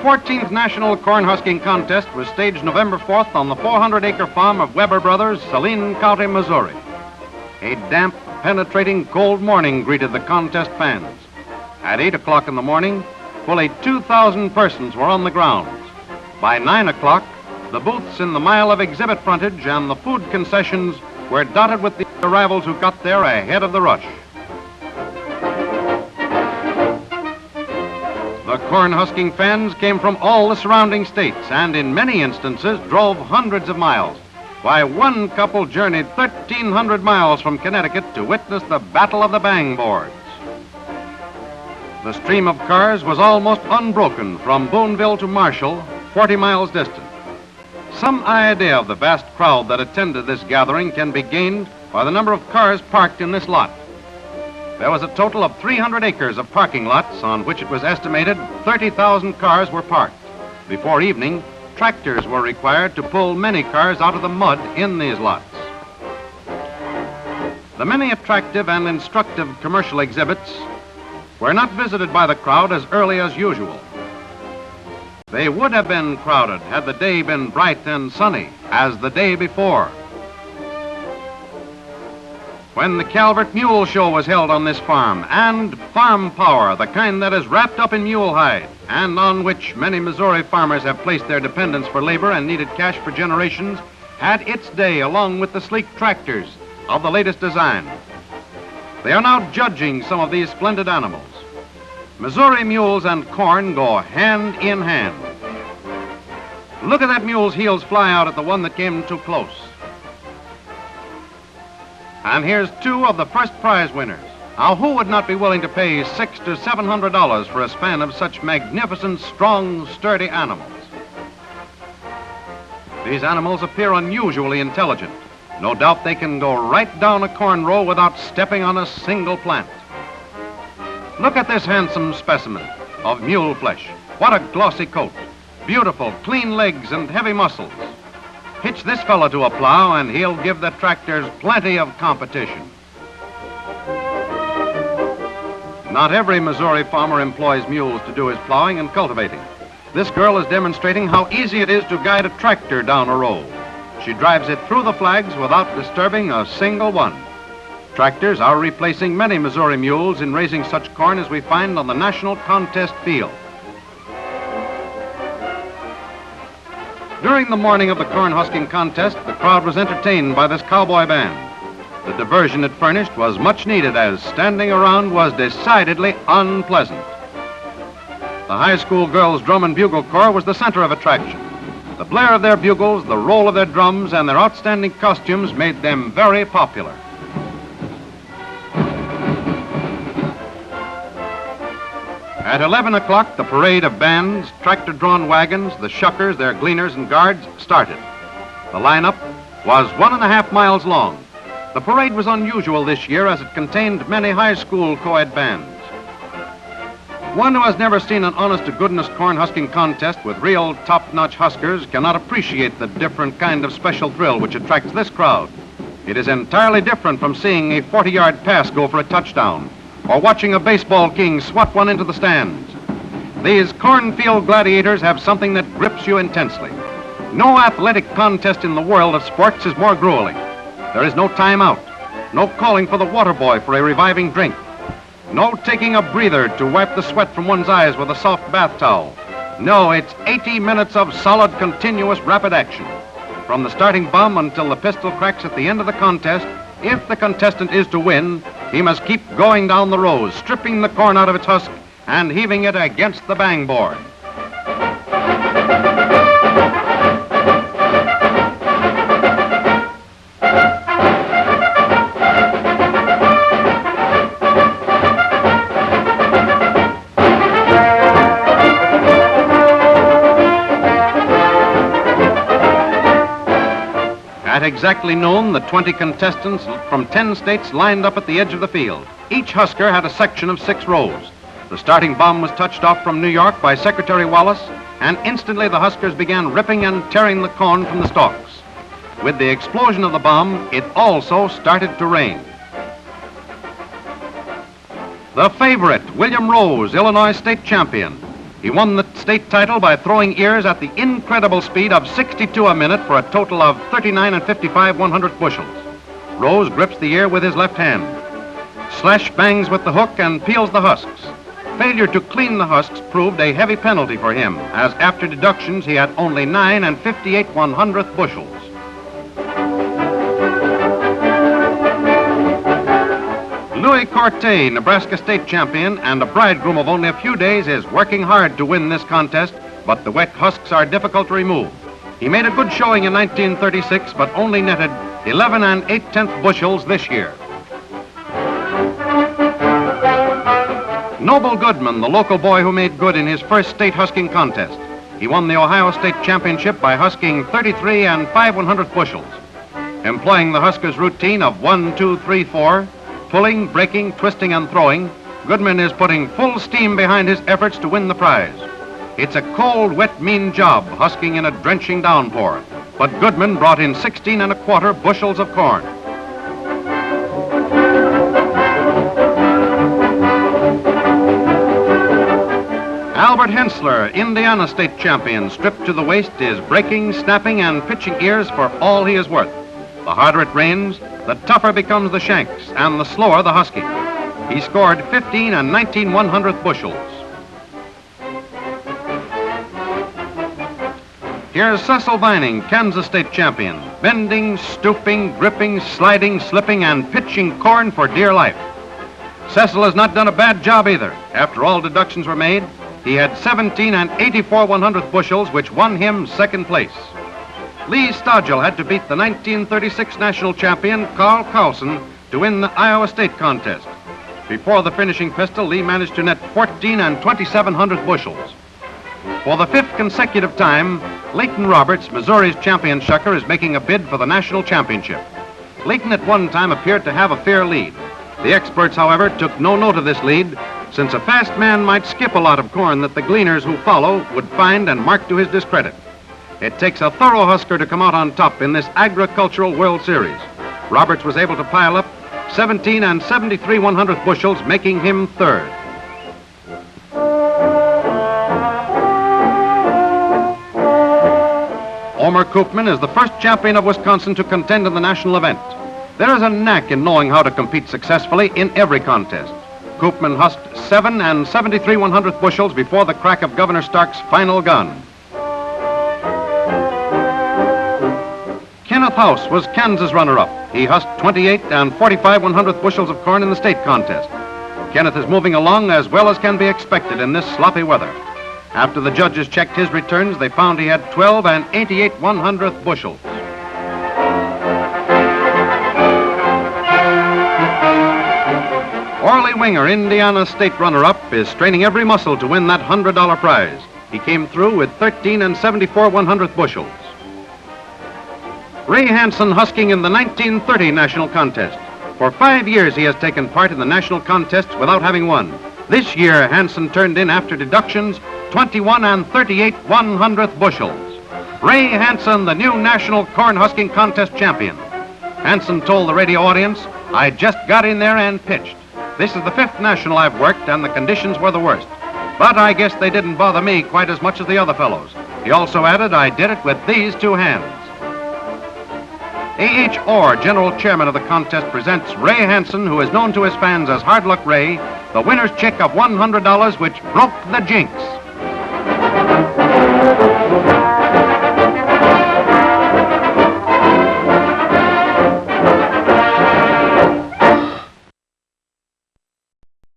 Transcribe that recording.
14th National Corn Husking Contest was staged November 4th on the 400-acre farm of Weber Brothers, Saline County, Missouri. A damp, penetrating, cold morning greeted the contest fans. At 8 o'clock in the morning, fully 2,000 persons were on the grounds. By 9 o'clock, the booths in the mile of exhibit frontage and the food concessions were dotted with the arrivals who got there ahead of the rush. The corn husking fans came from all the surrounding states and in many instances drove hundreds of miles. Why, one couple journeyed 1,300 miles from Connecticut to witness the Battle of the Bang Boards. The stream of cars was almost unbroken from Boonville to Marshal, 40 miles distant. Some idea of the vast crowd that attended this gathering can be gained by the number of cars parked in this lot. There was a total of 300 acres of parking lots on which it was estimated 30,000 cars were parked. Before evening, tractors were required to pull many cars out of the mud in these lots. The many attractive and instructive commercial exhibits were not visited by the crowd as early as usual. They would have been crowded had the day been bright and sunny as the day before. When the Calvert Mule Show was held on this farm, and farm power, the kind that is wrapped up in mule hide, and on which many Missouri farmers have placed their dependence for labor and needed cash for generations, had its day along with the sleek tractors of the latest design. They are now judging some of these splendid animals. Missouri mules and corn go hand in hand. Look at that mule's heels fly out at the one that came too close. And here's two of the first prize winners. Now, who would not be willing to pay $600 to $700 for a span of such magnificent, strong, sturdy animals? These animals appear unusually intelligent. No doubt they can go right down a corn row without stepping on a single plant. Look at this handsome specimen of mule flesh. What a glossy coat, beautiful, clean legs and heavy muscles. Hitch this fellow to a plow and he'll give the tractors plenty of competition. Not every Missouri farmer employs mules to do his plowing and cultivating. This girl is demonstrating how easy it is to guide a tractor down a row. She drives it through the flags without disturbing a single one. Tractors are replacing many Missouri mules in raising such corn as we find on the national contest field. During the morning of the corn husking contest, the crowd was entertained by this cowboy band. The diversion it furnished was much needed, as standing around was decidedly unpleasant. The high school girls' drum and bugle corps was the center of attraction. The blare of their bugles, the roll of their drums, and their outstanding costumes made them very popular. At 11 o'clock, the parade of bands, tractor-drawn wagons, the shuckers, their gleaners, and guards started. The lineup was 1.5 miles long. The parade was unusual this year as it contained many high school co-ed bands. One who has never seen an honest-to-goodness corn husking contest with real top-notch huskers cannot appreciate the different kind of special thrill which attracts this crowd. It is entirely different from seeing a 40-yard pass go for a touchdown, or watching a baseball king swat one into the stands. These cornfield gladiators have something that grips you intensely. No athletic contest in the world of sports is more grueling. There is no timeout, no calling for the water boy for a reviving drink, no taking a breather to wipe the sweat from one's eyes with a soft bath towel. No, it's 80 minutes of solid, continuous, rapid action. From the starting bomb until the pistol cracks at the end of the contest, if the contestant is to win, he must keep going down the rows, stripping the corn out of its husk and heaving it against the bang board. At exactly noon, the 20 contestants from 10 states lined up at the edge of the field. Each husker had a section of 6 rows. The starting bomb was touched off from New York by Secretary Wallace, and instantly the huskers began ripping and tearing the corn from the stalks. With the explosion of the bomb, it also started to rain. The favorite, William Rose, Illinois state champion. He won the state title by throwing ears at the incredible speed of 62 a minute for a total of 39 and 55 100th bushels. Rose grips the ear with his left hand. Slash bangs with the hook and peels the husks. Failure to clean the husks proved a heavy penalty for him, as after deductions he had only 9 and 58 100th bushels. Louis Corte, Nebraska state champion and a bridegroom of only a few days, is working hard to win this contest, but the wet husks are difficult to remove. He made a good showing in 1936, but only netted 11 and 8/10 bushels this year. Noble Goodman, the local boy who made good in his first state husking contest. He won the Ohio State Championship by husking 33 and 5 100th bushels. Employing the husker's routine of 1, 2, 3, 4, pulling, breaking, twisting, and throwing, Goodman is putting full steam behind his efforts to win the prize. It's a cold, wet, mean job husking in a drenching downpour, but Goodman brought in 16 and a quarter bushels of corn. Albert Hensler, Indiana state champion, stripped to the waist, is breaking, snapping, and pitching ears for all he is worth. The harder it rains, the tougher becomes the shanks, and the slower the husking. He scored 15 and 19 100th bushels. Here's Cecil Vining, Kansas state champion, bending, stooping, gripping, sliding, slipping, and pitching corn for dear life. Cecil has not done a bad job either. After all deductions were made, he had 17 and 84 100th bushels, which won him second place. Lee Stodgel had to beat the 1936 national champion, Carl Carlson, to win the Iowa State contest. Before the finishing pistol, Lee managed to net 14 and 27 100th bushels. For the 5th consecutive time, Leighton Roberts, Missouri's champion shucker, is making a bid for the national championship. Leighton at one time appeared to have a fair lead. The experts, however, took no note of this lead, since a fast man might skip a lot of corn that the gleaners who follow would find and mark to his discredit. It takes a thorough husker to come out on top in this agricultural World Series. Roberts was able to pile up 17 and 73 100th bushels, making him third. Homer Koopman is the first champion of Wisconsin to contend in the national event. There is a knack in knowing how to compete successfully in every contest. Koopman husked 7 and 73 100th bushels before the crack of Governor Stark's final gun. Kenneth House was Kansas runner-up. He husked 28 and 45 100th bushels of corn in the state contest. Kenneth is moving along as well as can be expected in this sloppy weather. After the judges checked his returns, they found he had 12 and 88 100th bushels. Orly Winger, Indiana state runner-up, is straining every muscle to win that $100 prize. He came through with 13 and 74 100th bushels. Ray Hanson husking in the 1930 national contest. For 5 years he has taken part in the national contests without having won. This year, Hanson turned in after deductions 21 and 38 100th bushels. Ray Hanson, the new National Corn Husking Contest champion. Hanson told the radio audience, "I just got in there and pitched. This is the 5th national I've worked, and the conditions were the worst. But I guess they didn't bother me quite as much as the other fellows." He also added, "I did it with these 2 hands." A.H. Orr, general chairman of the contest, presents Ray Hanson, who is known to his fans as Hard Luck Ray, the winner's check of $100, which broke the jinx.